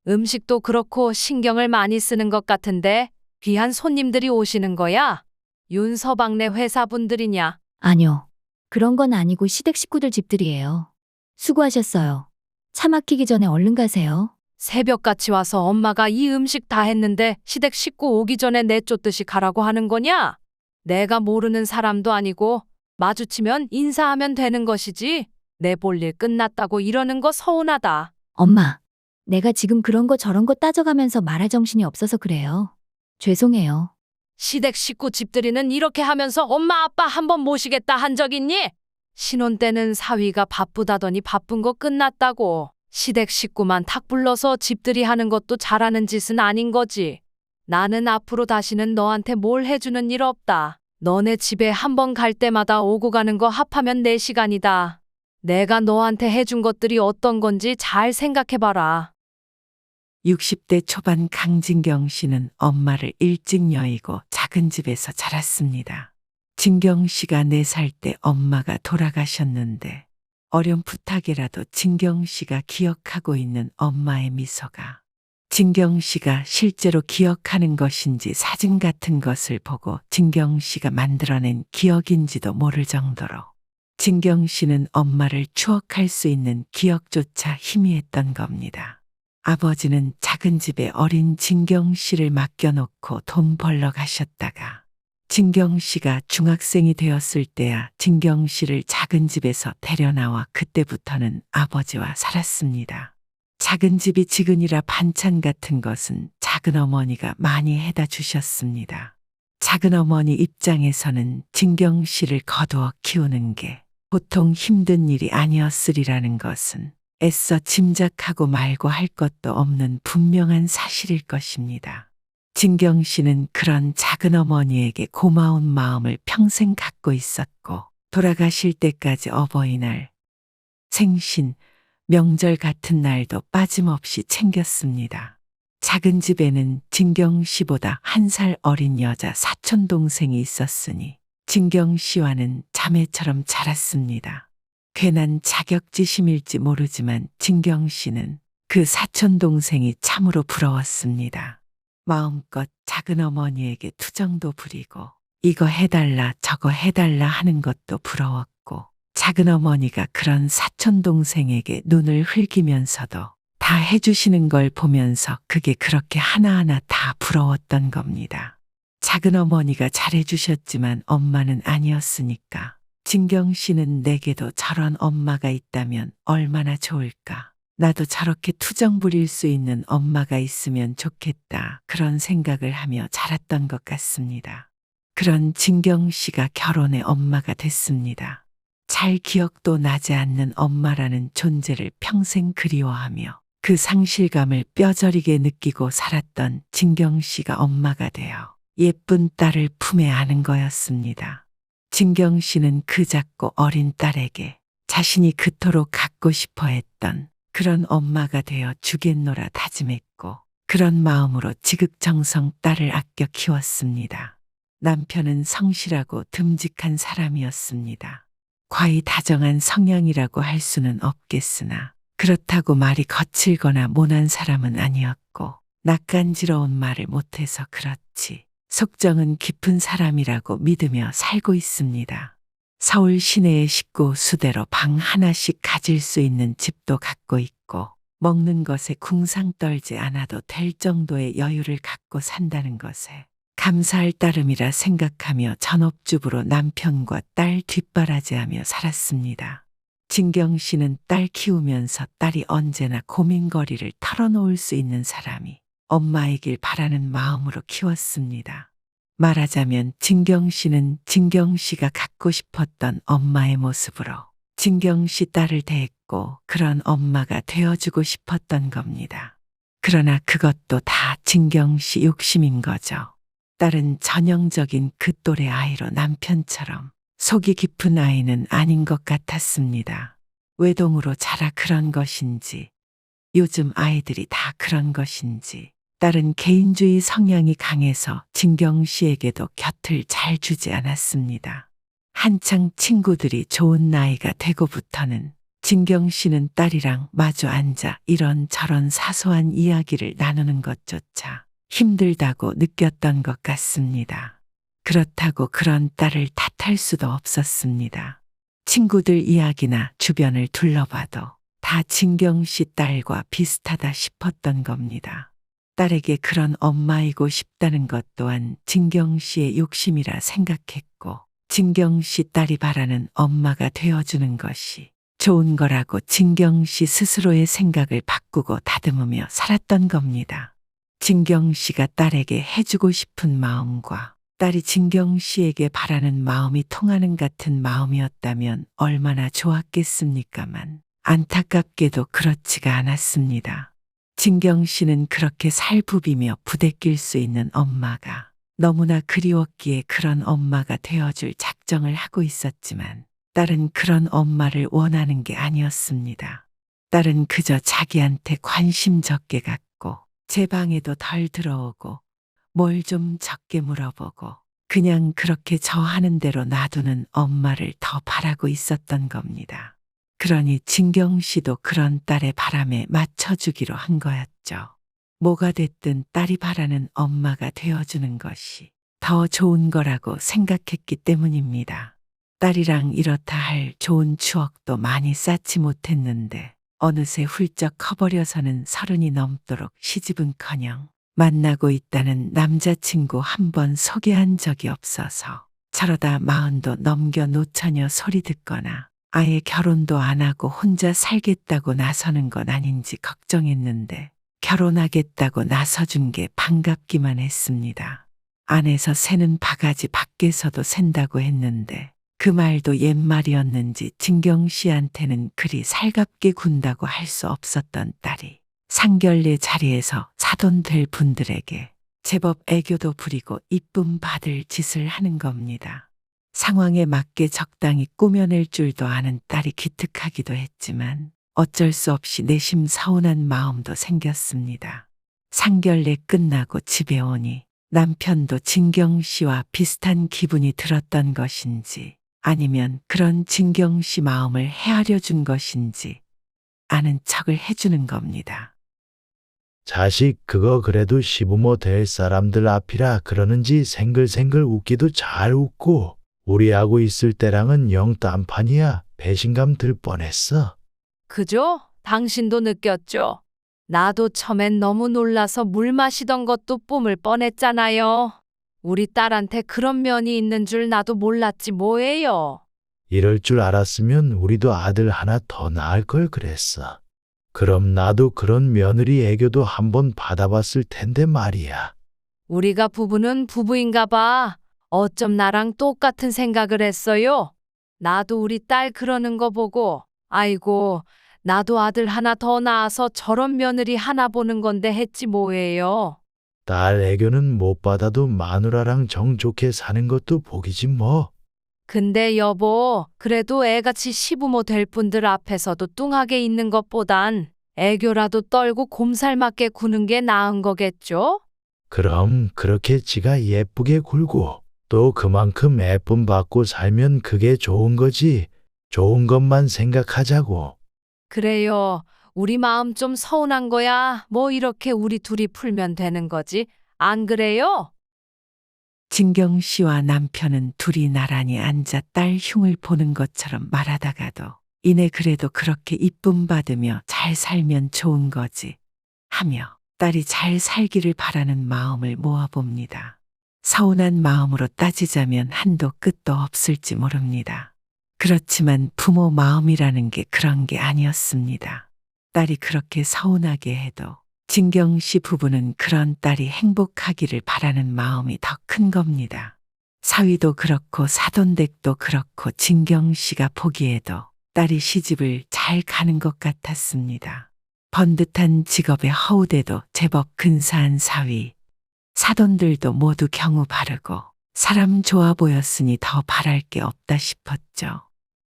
음식도 그렇고 신경을 많이 쓰는 것 같은데 귀한 손님들이 오시는 거야? 윤서방네 회사분들이냐? 아니요. 그런 건 아니고 시댁 식구들 집들이에요. 수고하셨어요. 차 막히기 전에 얼른 가세요. 새벽같이 와서 엄마가 이 음식 다 했는데 시댁 식구 오기 전에 내쫓듯이 가라고 하는 거냐? 내가 모르는 사람도 아니고 마주치면 인사하면 되는 것이지. 내 볼일 끝났다고 이러는 거 서운하다. 엄마, 내가 지금 그런 거 저런 거 따져가면서 말할 정신이 없어서 그래요. 죄송해요. 시댁 식구 집들이는 이렇게 하면서 엄마 아빠 한번 모시겠다 한 적 있니? 신혼 때는 사위가 바쁘다더니 바쁜 거 끝났다고. 시댁 식구만 탁 불러서 집들이 하는 것도 잘하는 짓은 아닌 거지. 나는 앞으로 다시는 너한테 뭘 해주는 일 없다. 너네 집에 한번 갈 때마다 오고 가는 거 합하면 4시간이다. 내가 너한테 해준 것들이 어떤 건지 잘 생각해봐라. 60대 초반 강진경 씨는 엄마를 일찍 여의고 작은 집에서 자랐습니다. 진경 씨가 4살 때 엄마가 돌아가셨는데 어렴풋하게라도 진경 씨가 기억하고 있는 엄마의 미소가 진경 씨가 실제로 기억하는 것인지 사진 같은 것을 보고 진경 씨가 만들어낸 기억인지도 모를 정도로 진경 씨는 엄마를 추억할 수 있는 기억조차 희미했던 겁니다. 아버지는 작은 집에 어린 진경 씨를 맡겨놓고 돈 벌러 가셨다가 진경 씨가 중학생이 되었을 때야 진경 씨를 작은 집에서 데려나와 그때부터는 아버지와 살았습니다. 작은 집이 지근이라 반찬 같은 것은 작은 어머니가 많이 해다 주셨습니다. 작은 어머니 입장에서는 진경 씨를 거두어 키우는 게 보통 힘든 일이 아니었으리라는 것은 애써 짐작하고 말고 할 것도 없는 분명한 사실일 것입니다. 진경 씨는 그런 작은 어머니에게 고마운 마음을 평생 갖고 있었고 돌아가실 때까지 어버이날, 생신, 명절 같은 날도 빠짐없이 챙겼습니다. 작은 집에는 진경 씨보다 1살 어린 여자 사촌 동생이 있었으니 진경 씨와는 자매처럼 자랐습니다. 괜한 자격지심일지 모르지만 진경 씨는 그 사촌 동생이 참으로 부러웠습니다. 마음껏 작은 어머니에게 투정도 부리고 이거 해달라 저거 해달라 하는 것도 부러웠고 작은 어머니가 그런 사촌 동생에게 눈을 흘기면서도 다 해주시는 걸 보면서 그게 그렇게 하나하나 다 부러웠던 겁니다. 작은 어머니가 잘해주셨지만 엄마는 아니었으니까 진경 씨는 내게도 저런 엄마가 있다면 얼마나 좋을까. 나도 저렇게 투정 부릴 수 있는 엄마가 있으면 좋겠다. 그런 생각을 하며 자랐던 것 같습니다. 그런 진경 씨가 결혼해 엄마가 됐습니다. 잘 기억도 나지 않는 엄마라는 존재를 평생 그리워하며 그 상실감을 뼈저리게 느끼고 살았던 진경 씨가 엄마가 되어 예쁜 딸을 품에 안은 거였습니다. 진경 씨는 그 작고 어린 딸에게 자신이 그토록 갖고 싶어 했던 그런 엄마가 되어 주겠노라 다짐했고 그런 마음으로 지극정성 딸을 아껴 키웠습니다. 남편은 성실하고 듬직한 사람이었습니다. 과히 다정한 성향이라고 할 수는 없겠으나 그렇다고 말이 거칠거나 모난 사람은 아니었고 낯간지러운 말을 못해서 그렇지 속정은 깊은 사람이라고 믿으며 살고 있습니다. 서울 시내의 식구 수대로 방 하나씩 가질 수 있는 집도 갖고 있고 먹는 것에 궁상 떨지 않아도 될 정도의 여유를 갖고 산다는 것에 감사할 따름이라 생각하며 전업주부로 남편과 딸 뒷바라지하며 살았습니다. 진경 씨는 딸 키우면서 딸이 언제나 고민거리를 털어놓을 수 있는 사람이 엄마이길 바라는 마음으로 키웠습니다. 말하자면 진경 씨는 진경 씨가 갖고 싶었던 엄마의 모습으로 진경 씨 딸을 대했고 그런 엄마가 되어주고 싶었던 겁니다. 그러나 그것도 다 진경 씨 욕심인 거죠. 딸은 전형적인 그 또래 아이로 남편처럼 속이 깊은 아이는 아닌 것 같았습니다. 외동으로 자라 그런 것인지 요즘 아이들이 다 그런 것인지 딸은 개인주의 성향이 강해서 진경 씨에게도 곁을 잘 주지 않았습니다. 한창 친구들이 좋은 나이가 되고부터는 진경 씨는 딸이랑 마주 앉아 이런저런 사소한 이야기를 나누는 것조차 힘들다고 느꼈던 것 같습니다. 그렇다고 그런 딸을 탓할 수도 없었습니다. 친구들 이야기나 주변을 둘러봐도 다 진경 씨 딸과 비슷하다 싶었던 겁니다. 딸에게 그런 엄마이고 싶다는 것 또한 진경 씨의 욕심이라 생각했고, 진경 씨 딸이 바라는 엄마가 되어주는 것이 좋은 거라고 진경 씨 스스로의 생각을 바꾸고 다듬으며 살았던 겁니다. 진경 씨가 딸에게 해주고 싶은 마음과 딸이 진경 씨에게 바라는 마음이 통하는 같은 마음이었다면 얼마나 좋았겠습니까만 안타깝게도 그렇지가 않았습니다. 진경 씨는 그렇게 살부비며 부대낄 수 있는 엄마가 너무나 그리웠기에 그런 엄마가 되어줄 작정을 하고 있었지만 딸은 그런 엄마를 원하는 게 아니었습니다. 딸은 그저 자기한테 관심 적게 갖고 제 방에도 덜 들어오고 뭘 좀 적게 물어보고 그냥 그렇게 저 하는 대로 놔두는 엄마를 더 바라고 있었던 겁니다. 그러니 진경 씨도 그런 딸의 바람에 맞춰주기로 한 거였죠. 뭐가 됐든 딸이 바라는 엄마가 되어주는 것이 더 좋은 거라고 생각했기 때문입니다. 딸이랑 이렇다 할 좋은 추억도 많이 쌓지 못했는데 어느새 훌쩍 커버려서는 30이 넘도록 시집은커녕 만나고 있다는 남자친구 한 번 소개한 적이 없어서 저러다 40도 넘겨 노처녀 소리 듣거나 아예 결혼도 안 하고 혼자 살겠다고 나서는 건 아닌지 걱정했는데 결혼하겠다고 나서준 게 반갑기만 했습니다. 안에서 새는 바가지 밖에서도 샌다고 했는데 그 말도 옛말이었는지 진경 씨한테는 그리 살갑게 군다고 할 수 없었던 딸이 상견례 자리에서 사돈 될 분들에게 제법 애교도 부리고 이쁨 받을 짓을 하는 겁니다. 상황에 맞게 적당히 꾸며낼 줄도 아는 딸이 기특하기도 했지만 어쩔 수 없이 내심 서운한 마음도 생겼습니다. 상견례 끝나고 집에 오니 남편도 진경 씨와 비슷한 기분이 들었던 것인지 아니면 그런 진경 씨 마음을 헤아려 준 것인지 아는 척을 해주는 겁니다. 자식 그거 그래도 시부모 될 사람들 앞이라 그러는지 생글생글 웃기도 잘 웃고 우리하고 있을 때랑은 영 딴판이야. 배신감 들 뻔했어. 그죠? 당신도 느꼈죠? 나도 처음엔 너무 놀라서 물 마시던 것도 뿜을 뻔했잖아요. 우리 딸한테 그런 면이 있는 줄 나도 몰랐지 뭐예요. 이럴 줄 알았으면 우리도 아들 하나 더 낳을 걸 그랬어. 그럼 나도 그런 며느리 애교도 한번 받아봤을 텐데 말이야. 우리가 부부는 부부인가 봐. 어쩜 나랑 똑같은 생각을 했어요? 나도 우리 딸 그러는 거 보고 아이고 나도 아들 하나 더 낳아서 저런 며느리 하나 보는 건데 했지 뭐예요. 딸 애교는 못 받아도 마누라랑 정 좋게 사는 것도 복이지 뭐. 근데 여보, 그래도 애같이 시부모 될 분들 앞에서도 뚱하게 있는 것보단 애교라도 떨고 곰살맞게 구는 게 나은 거겠죠? 그럼 그렇게 지가 예쁘게 굴고 또 그만큼 예쁨 받고 살면 그게 좋은 거지. 좋은 것만 생각하자고. 그래요. 우리 마음 좀 서운한 거야. 뭐 이렇게 우리 둘이 풀면 되는 거지. 안 그래요? 진경 씨와 남편은 둘이 나란히 앉아 딸 흉을 보는 것처럼 말하다가도 이내 그래도 그렇게 이쁨 받으며 잘 살면 좋은 거지 하며 딸이 잘 살기를 바라는 마음을 모아봅니다. 서운한 마음으로 따지자면 한도 끝도 없을지 모릅니다. 그렇지만 부모 마음이라는 게 그런 게 아니었습니다. 딸이 그렇게 서운하게 해도 진경 씨 부부는 그런 딸이 행복하기를 바라는 마음이 더 큰 겁니다. 사위도 그렇고 사돈댁도 그렇고 진경 씨가 보기에도 딸이 시집을 잘 가는 것 같았습니다. 번듯한 직업에 허우대도 제법 근사한 사위, 사돈들도 모두 경우 바르고 사람 좋아 보였으니 더 바랄 게 없다 싶었죠.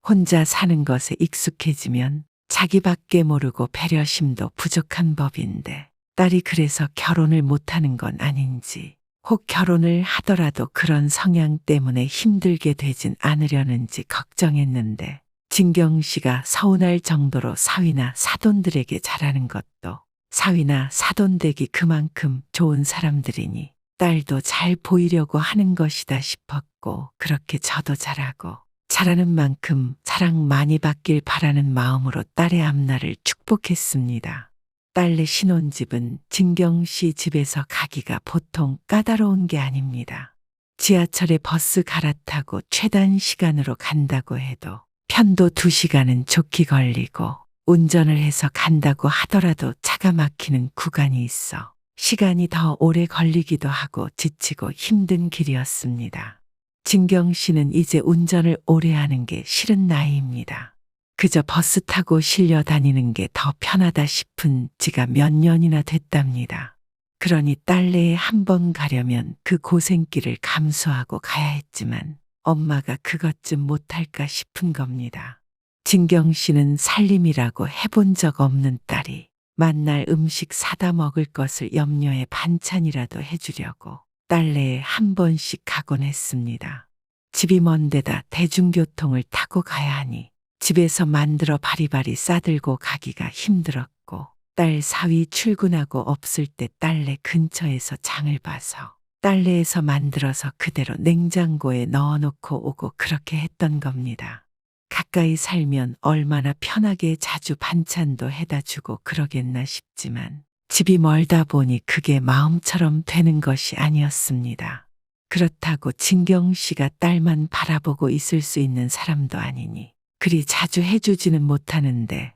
혼자 사는 것에 익숙해지면 자기밖에 모르고 배려심도 부족한 법인데 딸이 그래서 결혼을 못하는 건 아닌지 혹 결혼을 하더라도 그런 성향 때문에 힘들게 되진 않으려는지 걱정했는데 진경 씨가 서운할 정도로 사위나 사돈들에게 잘하는 것도 사위나 사돈 댁이 그만큼 좋은 사람들이니 딸도 잘 보이려고 하는 것이다 싶었고, 그렇게 저도 잘하고 잘하는 만큼 사랑 많이 받길 바라는 마음으로 딸의 앞날을 축복했습니다. 딸네 신혼집은 진경 씨 집에서 가기가 보통 까다로운 게 아닙니다. 지하철에 버스 갈아타고 최단 시간으로 간다고 해도 편도 2시간은 좋게 걸리고, 운전을 해서 간다고 하더라도 차가 막히는 구간이 있어 시간이 더 오래 걸리기도 하고 지치고 힘든 길이었습니다. 진경 씨는 이제 운전을 오래 하는 게 싫은 나이입니다. 그저 버스 타고 실려 다니는 게 더 편하다 싶은 지가 몇 년이나 됐답니다. 그러니 딸네에 한 번 가려면 그 고생길을 감수하고 가야 했지만 엄마가 그것 좀 못할까 싶은 겁니다. 진경 씨는 살림이라고 해본 적 없는 딸이 만날 음식 사다 먹을 것을 염려해 반찬이라도 해주려고 딸네에 한 번씩 가곤 했습니다. 집이 먼 데다 대중교통을 타고 가야 하니 집에서 만들어 바리바리 싸들고 가기가 힘들었고, 딸 사위 출근하고 없을 때 딸네 근처에서 장을 봐서 딸네에서 만들어서 그대로 냉장고에 넣어놓고 오고 그렇게 했던 겁니다. 가까이 살면 얼마나 편하게 자주 반찬도 해다 주고 그러겠나 싶지만 집이 멀다 보니 그게 마음처럼 되는 것이 아니었습니다. 그렇다고 진경 씨가 딸만 바라보고 있을 수 있는 사람도 아니니 그리 자주 해주지는 못하는데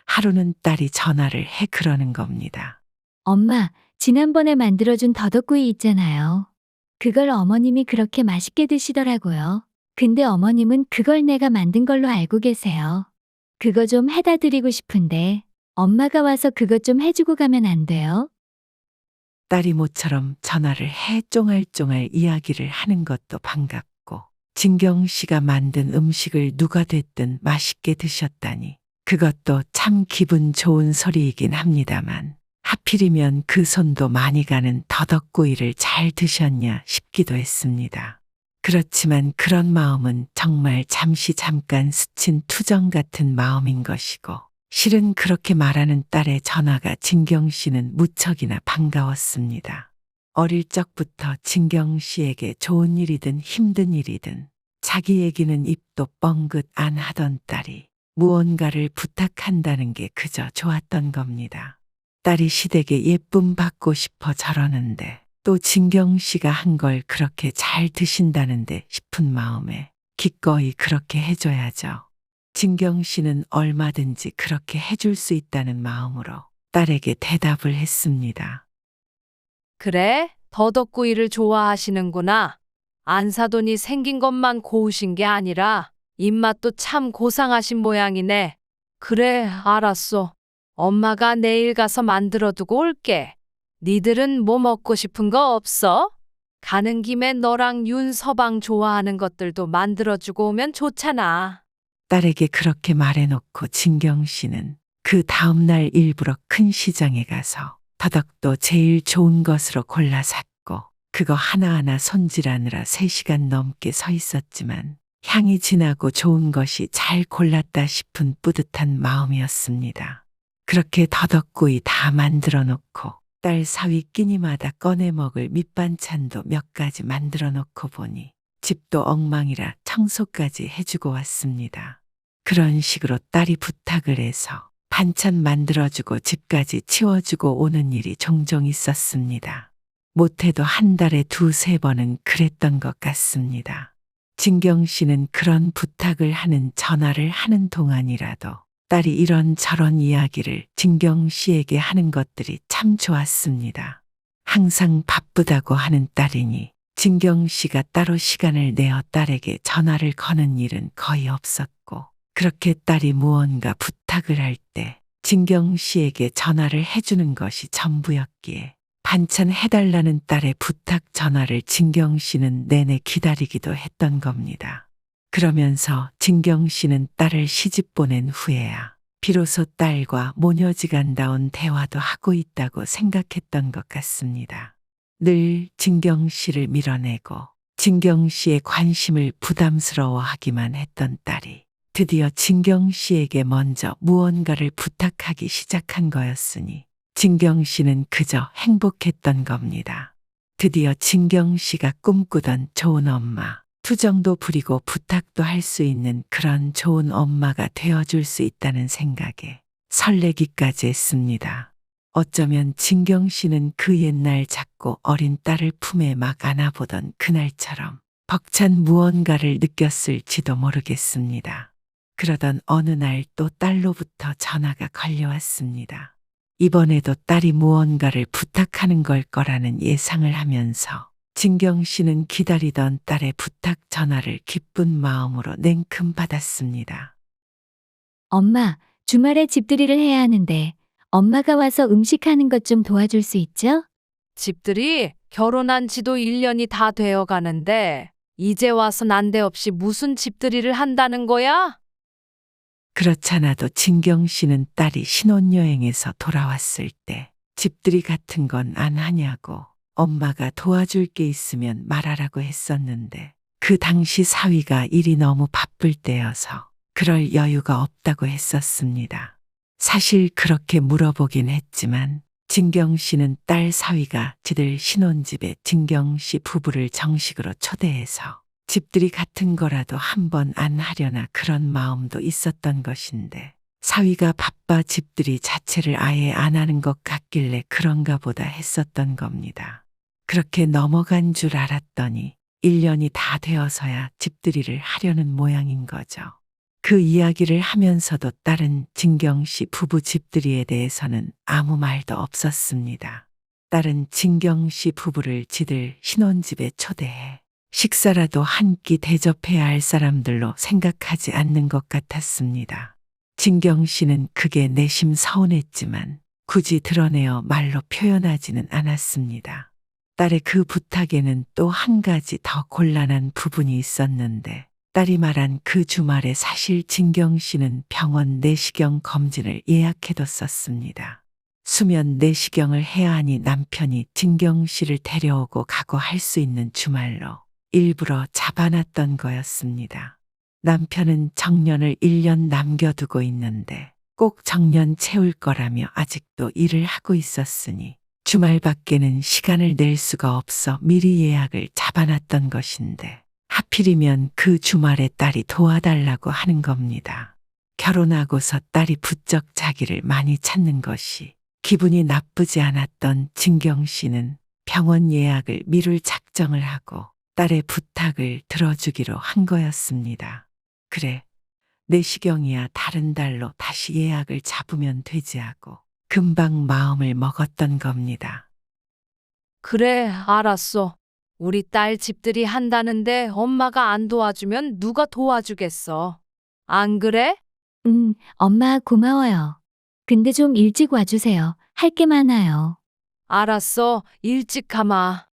하루는 딸이 전화를 해 그러는 겁니다. 엄마, 지난번에 만들어준 더덕구이 있잖아요. 그걸 어머님이 그렇게 맛있게 드시더라고요. 근데 어머님은 그걸 내가 만든 걸로 알고 계세요. 그거 좀 해다 드리고 싶은데 엄마가 와서 그것 좀 해주고 가면 안 돼요? 딸이 모처럼 전화를 해 쫑알쫑알 이야기를 하는 것도 반갑고, 진경 씨가 만든 음식을 누가 됐든 맛있게 드셨다니 그것도 참 기분 좋은 소리이긴 합니다만, 하필이면 그 손도 많이 가는 더덕구이를 잘 드셨냐 싶기도 했습니다. 그렇지만 그런 마음은 정말 잠깐 스친 투정 같은 마음인 것이고, 실은 그렇게 말하는 딸의 전화가 진경 씨는 무척이나 반가웠습니다. 어릴 적부터 진경 씨에게 좋은 일이든 힘든 일이든 자기 얘기는 입도 뻥긋 안 하던 딸이 무언가를 부탁한다는 게 그저 좋았던 겁니다. 딸이 시댁에 예쁨 받고 싶어 저러는데 또 진경 씨가 한 걸 그렇게 잘 드신다는데 싶은 마음에 기꺼이 그렇게 해줘야죠. 진경 씨는 얼마든지 그렇게 해줄 수 있다는 마음으로 딸에게 대답을 했습니다. 그래? 더덕구이를 좋아하시는구나. 안 사돈이 생긴 것만 고우신 게 아니라 입맛도 참 고상하신 모양이네. 그래, 알았어. 엄마가 내일 가서 만들어두고 올게. 니들은 뭐 먹고 싶은 거 없어? 가는 김에 너랑 윤서방 좋아하는 것들도 만들어주고 오면 좋잖아. 딸에게 그렇게 말해놓고 진경 씨는 그 다음날 일부러 큰 시장에 가서 더덕도 제일 좋은 것으로 골라 샀고, 그거 하나하나 손질하느라 3시간 넘게 서 있었지만 향이 진하고 좋은 것이 잘 골랐다 싶은 뿌듯한 마음이었습니다. 그렇게 더덕구이 다 만들어 놓고 딸 사위 끼니마다 꺼내 먹을 밑반찬도 몇 가지 만들어 놓고 보니 집도 엉망이라 청소까지 해주고 왔습니다. 그런 식으로 딸이 부탁을 해서 반찬 만들어주고 집까지 치워주고 오는 일이 종종 있었습니다. 못해도 한 달에 2-3번은 그랬던 것 같습니다. 진경 씨는 그런 부탁을 하는 전화를 하는 동안이라도 딸이 이런저런 이야기를 진경 씨에게 하는 것들이 참 좋았습니다. 항상 바쁘다고 하는 딸이니 진경 씨가 따로 시간을 내어 딸에게 전화를 거는 일은 거의 없었고, 그렇게 딸이 무언가 부탁을 할 때 진경 씨에게 전화를 해주는 것이 전부였기에 반찬 해달라는 딸의 부탁 전화를 진경 씨는 내내 기다리기도 했던 겁니다. 그러면서 진경 씨는 딸을 시집 보낸 후에야 비로소 딸과 모녀지간다운 대화도 하고 있다고 생각했던 것 같습니다. 늘 진경 씨를 밀어내고 진경 씨의 관심을 부담스러워하기만 했던 딸이 드디어 진경 씨에게 먼저 무언가를 부탁하기 시작한 거였으니 진경 씨는 그저 행복했던 겁니다. 드디어 진경 씨가 꿈꾸던 좋은 엄마, 투정도 부리고 부탁도 할 수 있는 그런 좋은 엄마가 되어줄 수 있다는 생각에 설레기까지 했습니다. 어쩌면 진경 씨는 그 옛날 작고 어린 딸을 품에 막 안아보던 그날처럼 벅찬 무언가를 느꼈을지도 모르겠습니다. 그러던 어느 날 또 딸로부터 전화가 걸려왔습니다. 이번에도 딸이 무언가를 부탁하는 걸 거라는 예상을 하면서 진경 씨는 기다리던 딸의 부탁 전화를 기쁜 마음으로 냉큼 받았습니다. 엄마, 주말에 집들이를 해야 하는데 엄마가 와서 음식하는 것 좀 도와줄 수 있죠? 집들이 결혼한 지도 1년이 다 되어 가는데 이제 와서 난데없이 무슨 집들이를 한다는 거야? 그렇잖아도 진경 씨는 딸이 신혼여행에서 돌아왔을 때 집들이 같은 건 안 하냐고 엄마가 도와줄 게 있으면 말하라고 했었는데 그 당시 사위가 일이 너무 바쁠 때여서 그럴 여유가 없다고 했었습니다. 사실 그렇게 물어보긴 했지만 진경 씨는 딸 사위가 지들 신혼집에 진경 씨 부부를 정식으로 초대해서 집들이 같은 거라도 한번 안 하려나 그런 마음도 있었던 것인데 사위가 바빠 집들이 자체를 아예 안 하는 것 같길래 그런가 보다 했었던 겁니다. 그렇게 넘어간 줄 알았더니 1년이 다 되어서야 집들이를 하려는 모양인 거죠. 그 이야기를 하면서도 딸은 진경 씨 부부 집들이에 대해서는 아무 말도 없었습니다. 딸은 진경 씨 부부를 지들 신혼집에 초대해 식사라도 한 끼 대접해야 할 사람들로 생각하지 않는 것 같았습니다. 진경 씨는 그게 내심 서운했지만 굳이 드러내어 말로 표현하지는 않았습니다. 딸의 그 부탁에는 또 한 가지 더 곤란한 부분이 있었는데 딸이 말한 그 주말에 사실 진경 씨는 병원 내시경 검진을 예약해뒀었습니다. 수면 내시경을 해야 하니 남편이 진경 씨를 데려오고 가고 할 수 있는 주말로 일부러 잡아놨던 거였습니다. 남편은 정년을 1년 남겨두고 있는데 꼭 정년 채울 거라며 아직도 일을 하고 있었으니 주말밖에는 시간을 낼 수가 없어 미리 예약을 잡아놨던 것인데 하필이면 그 주말에 딸이 도와달라고 하는 겁니다. 결혼하고서 딸이 부쩍 자기를 많이 찾는 것이 기분이 나쁘지 않았던 진경 씨는 병원 예약을 미룰 작정을 하고 딸의 부탁을 들어주기로 한 거였습니다. 그래, 내시경이야 다른 달로 다시 예약을 잡으면 되지 하고 금방 마음을 먹었던 겁니다. 그래, 알았어. 우리 딸 집들이 한다는데 엄마가 안 도와주면 누가 도와주겠어. 안 그래? 엄마 고마워요. 근데 좀 일찍 와주세요. 할 게 많아요. 알았어. 일찍 가마.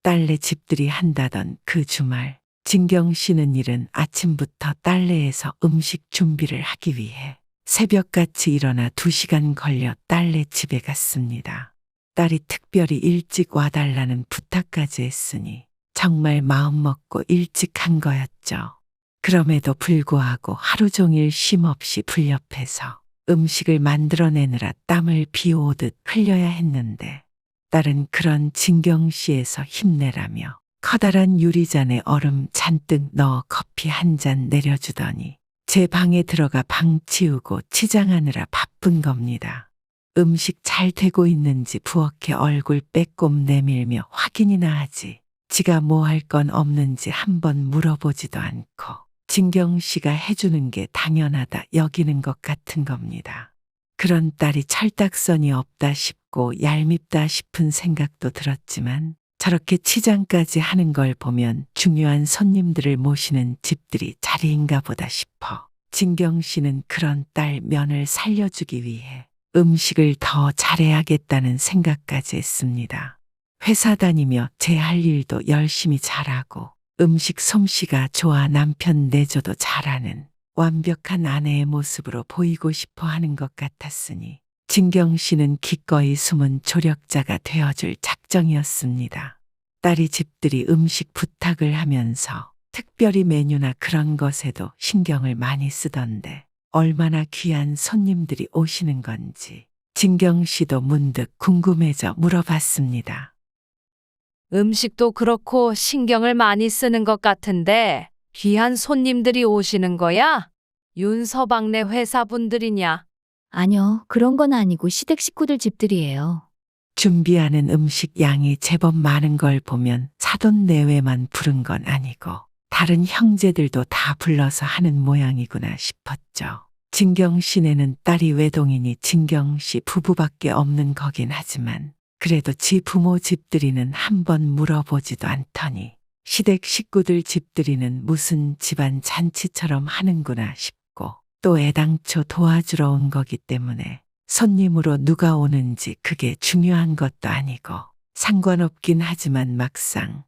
딸네 집들이 한다던 그 주말 진경 씨는 이른 아침부터 딸네에서 음식 준비를 하기 위해 새벽같이 일어나 2시간 걸려 딸네 집에 갔습니다. 딸이 특별히 일찍 와달라는 부탁까지 했으니 정말 마음먹고 일찍 간 거였죠. 그럼에도 불구하고 하루 종일 쉼없이 불옆에서 음식을 만들어내느라 땀을 비오듯 흘려야 했는데 딸은 그런 진경 씨에서 힘내라며 커다란 유리잔에 얼음 잔뜩 넣어 커피 한 잔 내려주더니 제 방에 들어가 방 치우고 치장하느라 바쁜 겁니다. 음식 잘 되고 있는지 부엌에 얼굴 빼꼼 내밀며 확인이나 하지. 지가 뭐 할 건 없는지 한번 물어보지도 않고 진경 씨가 해주는 게 당연하다 여기는 것 같은 겁니다. 그런 딸이 철딱선이 없다 싶고 얄밉다 싶은 생각도 들었지만 저렇게 치장까지 하는 걸 보면 중요한 손님들을 모시는 집들이 자리인가 보다 싶어 진경 씨는 그런 딸 면을 살려주기 위해 음식을 더 잘해야겠다는 생각까지 했습니다. 회사 다니며 제 할 일도 열심히 잘하고 음식 솜씨가 좋아 남편 내조도 잘하는 완벽한 아내의 모습으로 보이고 싶어 하는 것 같았으니 진경 씨는 기꺼이 숨은 조력자가 되어줄 작정이었습니다. 딸이 집들이 음식 부탁을 하면서 특별히 메뉴나 그런 것에도 신경을 많이 쓰던데 얼마나 귀한 손님들이 오시는 건지 진경 씨도 문득 궁금해져 물어봤습니다. 음식도 그렇고 신경을 많이 쓰는 것 같은데 귀한 손님들이 오시는 거야? 윤서방네 회사분들이냐? 아니요, 그런 건 아니고 시댁 식구들 집들이에요. 준비하는 음식 양이 제법 많은 걸 보면 사돈 내외만 부른 건 아니고 다른 형제들도 다 불러서 하는 모양이구나 싶었죠. 진경 씨네는 딸이 외동이니 진경 씨 부부밖에 없는 거긴 하지만 그래도 지 부모 집들이는 한번 물어보지도 않더니 시댁 식구들 집들이는 무슨 집안 잔치처럼 하는구나 싶고 또 애당초 도와주러 온 거기 때문에 손님으로 누가 오는지 그게 중요한 것도 아니고 상관없긴 하지만 막상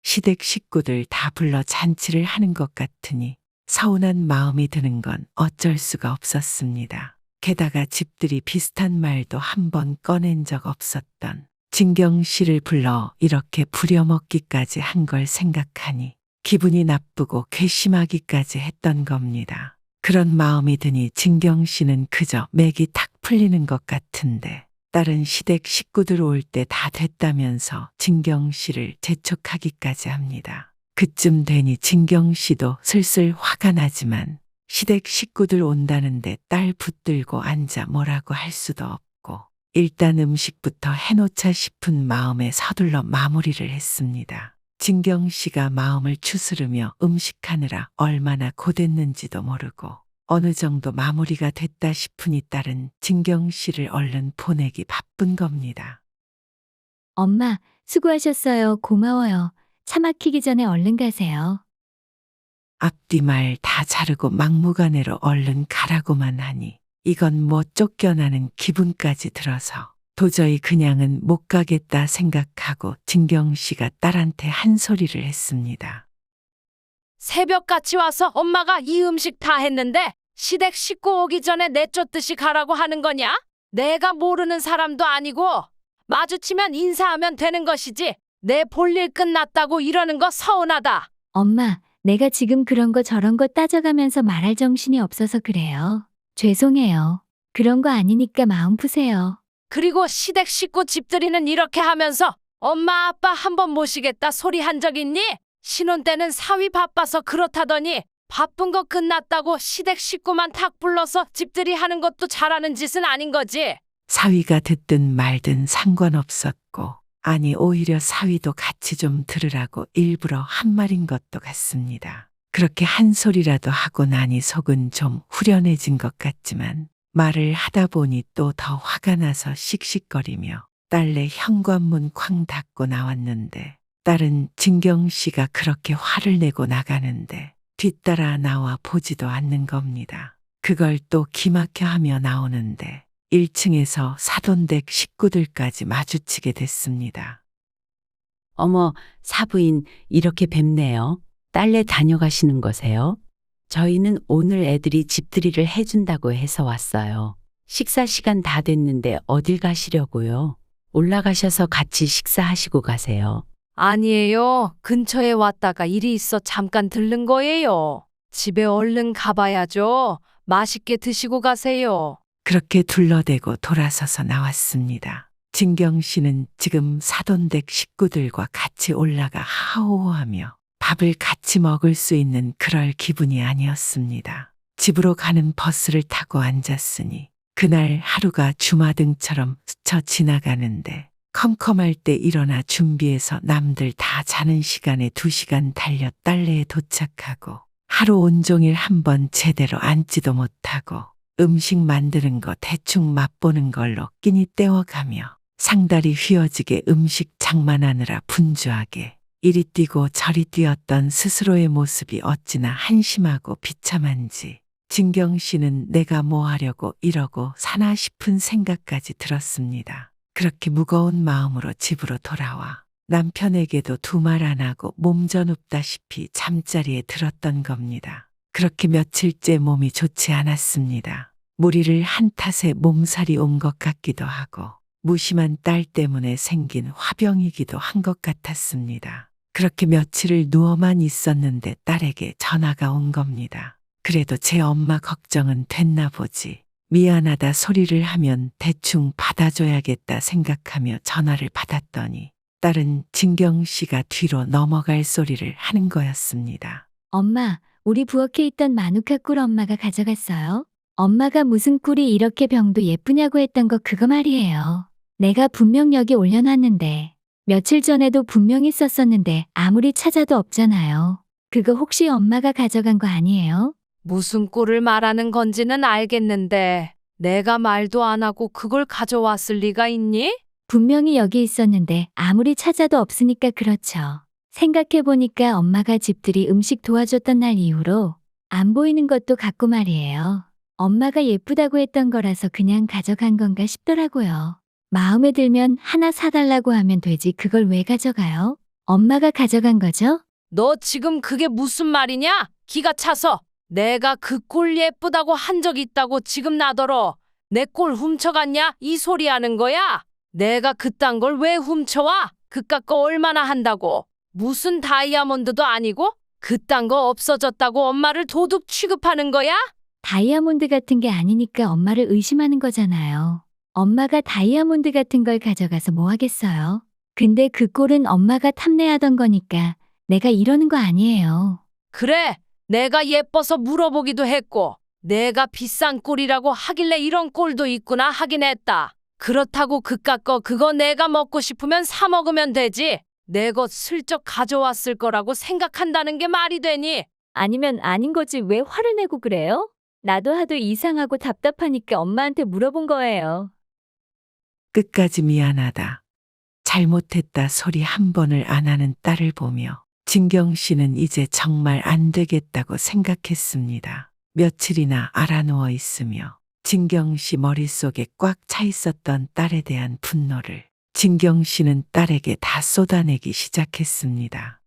시댁 식구들 다 불러 잔치를 하는 것 같으니 서운한 마음이 드는 건 어쩔 수가 없었습니다. 게다가 집들이 비슷한 말도 한 번 꺼낸 적 없었던 진경 씨를 불러 이렇게 부려먹기까지 한 걸 생각하니 기분이 나쁘고 괘씸하기까지 했던 겁니다. 그런 마음이 드니 진경 씨는 그저 맥이 탁 풀리는 것 같은데 다른 시댁 식구들 올 때 다 됐다면서 진경 씨를 재촉하기까지 합니다. 그쯤 되니 진경 씨도 슬슬 화가 나지만 시댁 식구들 온다는데 딸 붙들고 앉아 뭐라고 할 수도 없고 일단 음식부터 해놓자 싶은 마음에 서둘러 마무리를 했습니다. 진경 씨가 마음을 추스르며 음식하느라 얼마나 고됐는지도 모르고 어느 정도 마무리가 됐다 싶으니 딸은 진경 씨를 얼른 보내기 바쁜 겁니다. 엄마, 수고하셨어요. 고마워요. 차 막히기 전에 얼른 가세요. 앞뒤 말 다 자르고 막무가내로 얼른 가라고만 하니 이건 뭐 쫓겨나는 기분까지 들어서 도저히 그냥은 못 가겠다 생각하고 진경 씨가 딸한테 한 소리를 했습니다. 새벽같이 와서 엄마가 이 음식 다 했는데 시댁 식구 오기 전에 내쫓듯이 가라고 하는 거냐? 내가 모르는 사람도 아니고 마주치면 인사하면 되는 것이지 내 볼일 끝났다고 이러는 거 서운하다. 엄마, 내가 지금 그런 거 저런 거 따져가면서 말할 정신이 없어서 그래요. 죄송해요. 그런 거 아니니까 마음 푸세요. 그리고 시댁 식구 집들이는 이렇게 하면서 엄마 아빠 한번 모시겠다 소리 한 적 있니? 신혼 때는 사위 바빠서 그렇다더니 바쁜 거 끝났다고 시댁 식구만 탁 불러서 집들이 하는 것도 잘하는 짓은 아닌 거지. 사위가 듣든 말든 상관없었고 아니 오히려 사위도 같이 좀 들으라고 일부러 한 말인 것도 같습니다. 그렇게 한 소리라도 하고 나니 속은 좀 후련해진 것 같지만 말을 하다 보니 또 더 화가 나서 씩씩거리며 딸내 현관문 쾅 닫고 나왔는데 딸은 진경 씨가 그렇게 화를 내고 나가는데 뒤따라 나와 보지도 않는 겁니다. 그걸 또 기막혀 하며 나오는데 1층에서 사돈댁 식구들까지 마주치게 됐습니다. 어머, 사부인 이렇게 뵙네요. 딸네 다녀가시는 거세요? 저희는 오늘 애들이 집들이를 해준다고 해서 왔어요. 식사 시간 다 됐는데 어딜 가시려고요? 올라가셔서 같이 식사하시고 가세요. 아니에요. 근처에 왔다가 일이 있어 잠깐 들른 거예요. 집에 얼른 가봐야죠. 맛있게 드시고 가세요. 그렇게 둘러대고 돌아서서 나왔습니다. 진경 씨는 지금 사돈댁 식구들과 같이 올라가 하호하며 밥을 같이 먹을 수 있는 그럴 기분이 아니었습니다. 집으로 가는 버스를 타고 앉았으니 그날 하루가 주마등처럼 스쳐 지나가는데 컴컴할 때 일어나 준비해서 남들 다 자는 시간에 2시간 달려 딸내에 도착하고 하루 온종일 한번 제대로 앉지도 못하고 음식 만드는 거 대충 맛보는 걸로 끼니 때워가며 상다리 휘어지게 음식 장만하느라 분주하게 이리 뛰고 저리 뛰었던 스스로의 모습이 어찌나 한심하고 비참한지 진경 씨는 내가 뭐 하려고 이러고 사나 싶은 생각까지 들었습니다. 그렇게 무거운 마음으로 집으로 돌아와 남편에게도 두 말 안 하고 몸져눕다시피 잠자리에 들었던 겁니다. 그렇게 며칠째 몸이 좋지 않았습니다. 무리를 한 탓에 몸살이 온 것 같기도 하고 무심한 딸 때문에 생긴 화병이기도 한 것 같았습니다. 그렇게 며칠을 누워만 있었는데 딸에게 전화가 온 겁니다. 그래도 제 엄마 걱정은 됐나 보지. 미안하다 소리를 하면 대충 받아줘야겠다 생각하며 전화를 받았더니 딸은 진경 씨가 뒤로 넘어갈 소리를 하는 거였습니다. 엄마, 우리 부엌에 있던 마누카 꿀 엄마가 가져갔어요. 엄마가 무슨 꿀이 이렇게 병도 예쁘냐고 했던 거 그거 말이에요. 내가 분명 여기 올려놨는데 며칠 전에도 분명히 썼었는데 아무리 찾아도 없잖아요. 그거 혹시 엄마가 가져간 거 아니에요? 무슨 꼴을 말하는 건지는 알겠는데 내가 말도 안 하고 그걸 가져왔을 리가 있니? 분명히 여기 있었는데 아무리 찾아도 없으니까 그렇죠. 생각해보니까 엄마가 집들이 음식 도와줬던 날 이후로 안 보이는 것도 같고 말이에요. 엄마가 예쁘다고 했던 거라서 그냥 가져간 건가 싶더라고요. 마음에 들면 하나 사달라고 하면 되지 그걸 왜 가져가요? 엄마가 가져간 거죠? 너 지금 그게 무슨 말이냐? 기가 차서 내가 그 꼴 예쁘다고 한 적 있다고 지금 나더러 내 꼴 훔쳐갔냐? 이 소리 하는 거야? 내가 그딴 걸 왜 훔쳐와? 그깟 거 얼마나 한다고? 무슨 다이아몬드도 아니고? 그딴 거 없어졌다고 엄마를 도둑 취급하는 거야? 다이아몬드 같은 게 아니니까 엄마를 의심하는 거잖아요. 엄마가 다이아몬드 같은 걸 가져가서 뭐 하겠어요? 근데 그 꼴은 엄마가 탐내하던 거니까 내가 이러는 거 아니에요. 그래, 내가 예뻐서 물어보기도 했고 내가 비싼 꼴이라고 하길래 이런 꼴도 있구나 하긴 했다. 그렇다고 그깟 거 그거 내가 먹고 싶으면 사 먹으면 되지. 내 것 슬쩍 가져왔을 거라고 생각한다는 게 말이 되니? 아니면 아닌 거지 왜 화를 내고 그래요? 나도 하도 이상하고 답답하니까 엄마한테 물어본 거예요. 끝까지 미안하다. 잘못했다 소리 한 번을 안 하는 딸을 보며 진경 씨는 이제 정말 안 되겠다고 생각했습니다. 며칠이나 알아누워 있으며 진경 씨 머릿속에 꽉 차 있었던 딸에 대한 분노를 진경 씨는 딸에게 다 쏟아내기 시작했습니다.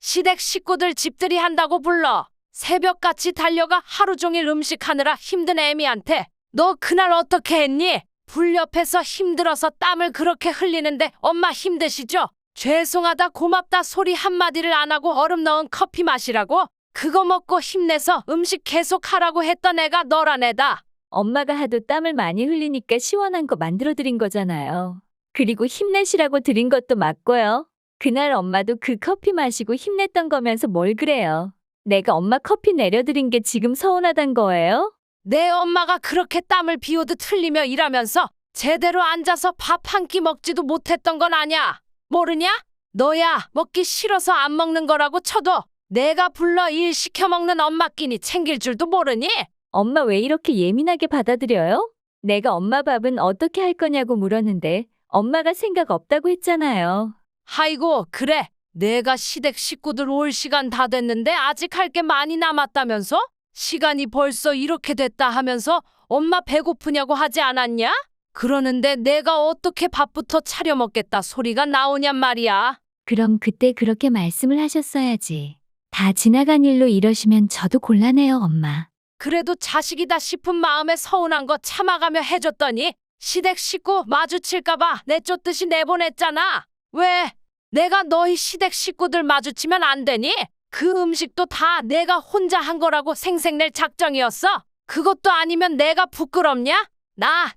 시댁 식구들 집들이 한다고 불러. 새벽같이 달려가 하루 종일 음식하느라 힘든 애미한테 너 그날 어떻게 했니? 불 옆에서 힘들어서 땀을 그렇게 흘리는데 엄마 힘드시죠? 죄송하다 고맙다 소리 한마디를 안 하고 얼음 넣은 커피 마시라고? 그거 먹고 힘내서 음식 계속 하라고 했던 애가 너란 애다. 엄마가 하도 땀을 많이 흘리니까 시원한 거 만들어 드린 거잖아요. 그리고 힘내시라고 드린 것도 맞고요. 그날 엄마도 그 커피 마시고 힘냈던 거면서 뭘 그래요. 내가 엄마 커피 내려드린 게 지금 서운하단 거예요? 내 엄마가 그렇게 땀을 비오듯 흘리며 일하면서 제대로 앉아서 밥 한 끼 먹지도 못했던 건 아냐? 모르냐? 너야 먹기 싫어서 안 먹는 거라고 쳐도 내가 불러 일 시켜 먹는 엄마 끼니 챙길 줄도 모르니? 엄마 왜 이렇게 예민하게 받아들여요? 내가 엄마 밥은 어떻게 할 거냐고 물었는데 엄마가 생각 없다고 했잖아요. 아이고 그래 내가 시댁 식구들 올 시간 다 됐는데 아직 할 게 많이 남았다면서? 시간이 벌써 이렇게 됐다 하면서 엄마 배고프냐고 하지 않았냐? 그러는데 내가 어떻게 밥부터 차려 먹겠다 소리가 나오냔 말이야. 그럼 그때 그렇게 말씀을 하셨어야지. 다 지나간 일로 이러시면 저도 곤란해요, 엄마. 그래도 자식이다 싶은 마음에 서운한 거 참아가며 해줬더니 시댁 식구 마주칠까봐 내쫓듯이 내보냈잖아. 왜? 내가 너희 시댁 식구들 마주치면 안 되니? 그 음식도 다 내가 혼자 한 거라고 생색낼 작정이었어? 그것도 아니면 내가 부끄럽냐?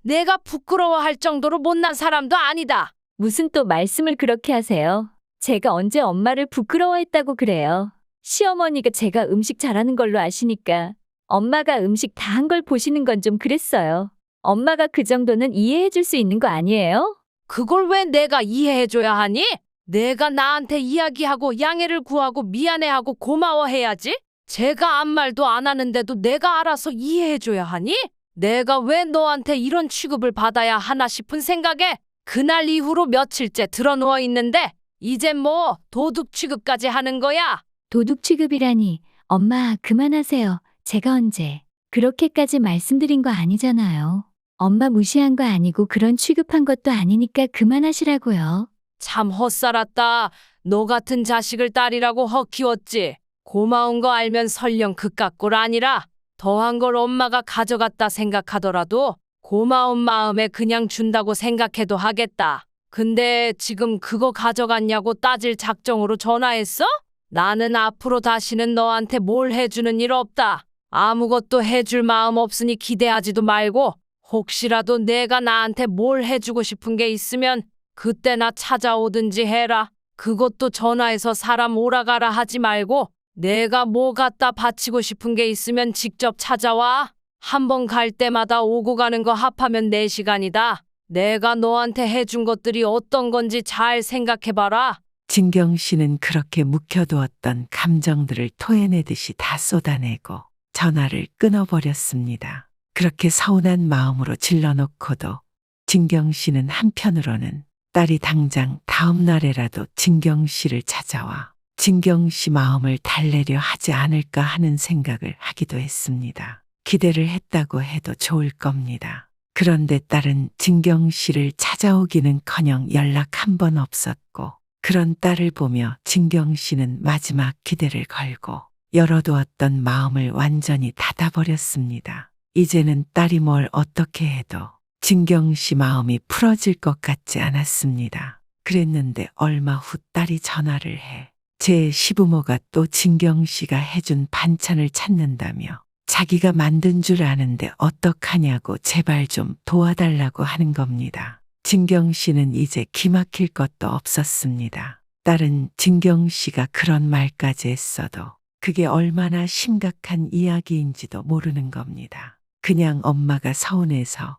내가 부끄러워할 정도로 못난 사람도 아니다. 무슨 또 말씀을 그렇게 하세요? 제가 언제 엄마를 부끄러워했다고 그래요. 시어머니가 제가 음식 잘하는 걸로 아시니까 엄마가 음식 다 한 걸 보시는 건 좀 그랬어요. 엄마가 그 정도는 이해해 줄 수 있는 거 아니에요? 그걸 왜 내가 이해해줘야 하니? 내가 나한테 이야기하고 양해를 구하고 미안해하고 고마워해야지? 제가 아무 말도 안 하는데도 내가 알아서 이해해줘야 하니? 내가 왜 너한테 이런 취급을 받아야 하나 싶은 생각에 그날 이후로 며칠째 드러누워 있는데 이젠 뭐 도둑 취급까지 하는 거야? 도둑 취급이라니. 엄마, 그만하세요. 제가 언제 그렇게까지 말씀드린 거 아니잖아요. 엄마 무시한 거 아니고 그런 취급한 것도 아니니까 그만하시라고요. 참 헛살았다. 너 같은 자식을 딸이라고 헛키웠지. 고마운 거 알면 설령 그깟 꼴 아니라 더한 걸 엄마가 가져갔다 생각하더라도 고마운 마음에 그냥 준다고 생각해도 하겠다. 근데 지금 그거 가져갔냐고 따질 작정으로 전화했어? 나는 앞으로 다시는 너한테 뭘 해주는 일 없다. 아무것도 해줄 마음 없으니 기대하지도 말고 혹시라도 내가 나한테 뭘 해주고 싶은 게 있으면 그때나 찾아오든지 해라. 그것도 전화해서 사람 오라가라 하지 말고 내가 뭐 갖다 바치고 싶은 게 있으면 직접 찾아와. 한 번 갈 때마다 오고 가는 거 합하면 4시간이다. 내가 너한테 해준 것들이 어떤 건지 잘 생각해봐라. 진경 씨는 그렇게 묵혀두었던 감정들을 토해내듯이 다 쏟아내고 전화를 끊어버렸습니다. 그렇게 서운한 마음으로 질러놓고도 진경 씨는 한편으로는 딸이 당장 다음 날에라도 진경 씨를 찾아와 진경 씨 마음을 달래려 하지 않을까 하는 생각을 하기도 했습니다. 기대를 했다고 해도 좋을 겁니다. 그런데 딸은 진경 씨를 찾아오기는커녕 연락 한 번 없었고 그런 딸을 보며 진경 씨는 마지막 기대를 걸고 열어두었던 마음을 완전히 닫아버렸습니다. 이제는 딸이 뭘 어떻게 해도 진경 씨 마음이 풀어질 것 같지 않았습니다. 그랬는데 얼마 후 딸이 전화를 해 제 시부모가 또 진경 씨가 해준 반찬을 찾는다며 자기가 만든 줄 아는데 어떡하냐고 제발 좀 도와달라고 하는 겁니다. 진경 씨는 이제 기막힐 것도 없었습니다. 딸은 진경 씨가 그런 말까지 했어도 그게 얼마나 심각한 이야기인지도 모르는 겁니다. 그냥 엄마가 서운해서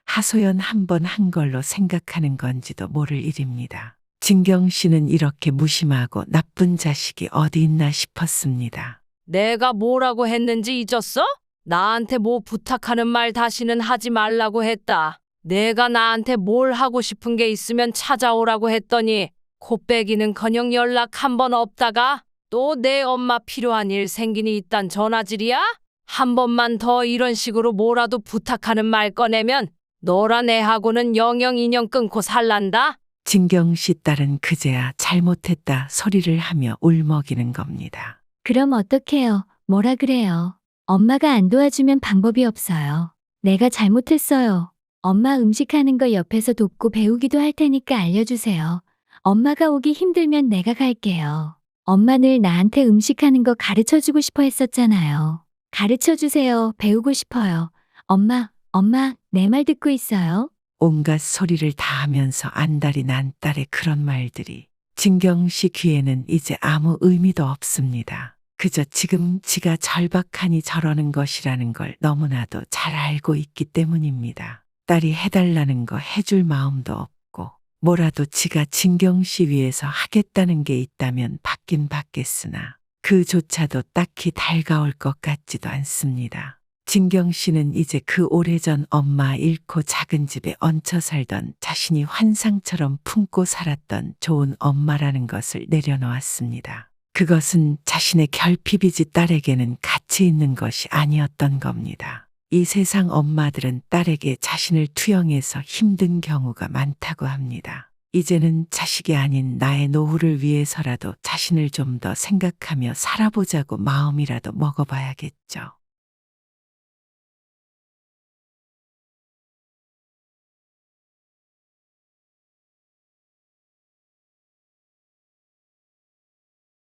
하소연 한 번 한 걸로 생각하는 건지도 모를 일입니다. 진경 씨는 이렇게 무심하고 나쁜 자식이 어디 있나 싶었습니다. 내가 뭐라고 했는지 잊었어? 나한테 뭐 부탁하는 말 다시는 하지 말라고 했다. 내가 나한테 뭘 하고 싶은 게 있으면 찾아오라고 했더니 코빼기는커녕 연락 한 번 없다가 또 내 엄마 필요한 일 생기니 있단 전화질이야? 한 번만 더 이런 식으로 뭐라도 부탁하는 말 꺼내면 너랑 애하고는 영영 인연 끊고 살란다. 진경 씨 딸은 그제야 잘못했다 소리를 하며 울먹이는 겁니다. 그럼 어떡해요? 뭐라 그래요? 엄마가 안 도와주면 방법이 없어요. 내가 잘못했어요. 엄마 음식하는 거 옆에서 돕고 배우기도 할 테니까 알려주세요. 엄마가 오기 힘들면 내가 갈게요. 엄마 늘 나한테 음식하는 거 가르쳐주고 싶어 했었잖아요. 가르쳐주세요. 배우고 싶어요. 엄마, 내 말 듣고 있어요? 온갖 소리를 다 하면서 안달이 난 딸의 그런 말들이 진경 씨 귀에는 이제 아무 의미도 없습니다. 그저 지금 지가 절박하니 저러는 것이라는 걸 너무나도 잘 알고 있기 때문입니다. 딸이 해달라는 거 해줄 마음도 없고 뭐라도 지가 진경 씨 위해서 하겠다는 게 있다면 받긴 받겠으나 그조차도 딱히 달가올 것 같지도 않습니다. 진경 씨는 이제 그 오래전 엄마 잃고 작은 집에 얹혀 살던 자신이 환상처럼 품고 살았던 좋은 엄마라는 것을 내려놓았습니다. 그것은 자신의 결핍이지 딸에게는 가치 있는 것이 아니었던 겁니다. 이 세상 엄마들은 딸에게 자신을 투영해서 힘든 경우가 많다고 합니다. 이제는 자식이 아닌 나의 노후를 위해서라도 자신을 좀 더 생각하며 살아보자고 마음이라도 먹어봐야겠죠.